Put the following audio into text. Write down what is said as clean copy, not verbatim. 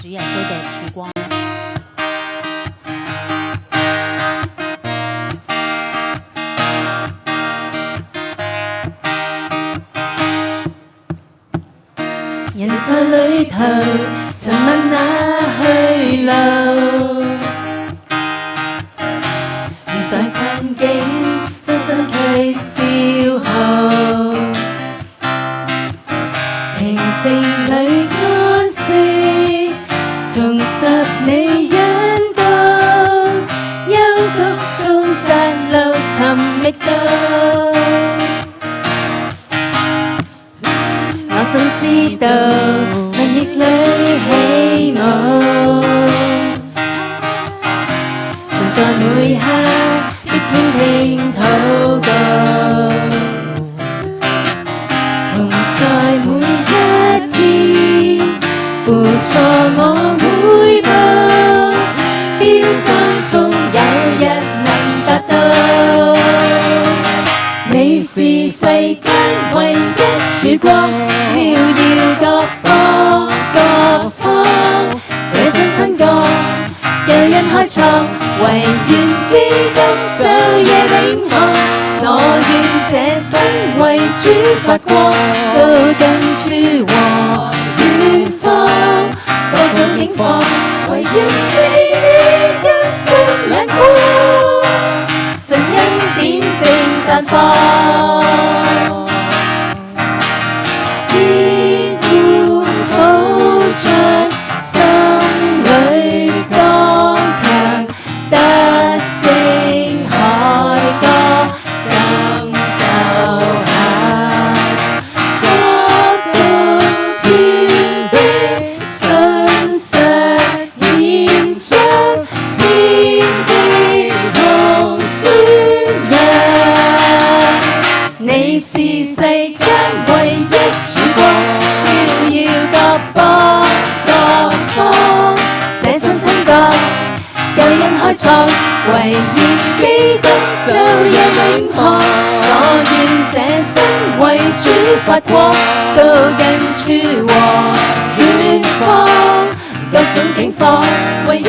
主耶穌嘅曙光。人在裏頭沉默那去路，遇上困境深深卻消耗，平靜裏安息，重拾你引導，幽谷中窄路尋覓到。我想知道能逆裏起舞，常在每刻必傾聽禱告，同在每一天輔助我每步，標竿中有日能達到。你是世間唯一曙光，照耀各邦各方，捨身親國，救恩開創，唯願基督晝夜永航。我願這生為主發光，到近處和遠方，多種境況，唯願俾你一生眼光，神恩典正綻放。你是世間唯一曙光，照耀各邦各方，捨身親國，救恩開創，唯願基督晝夜永航。我願這生為主發光，到近處和遠方，各種境況，唯願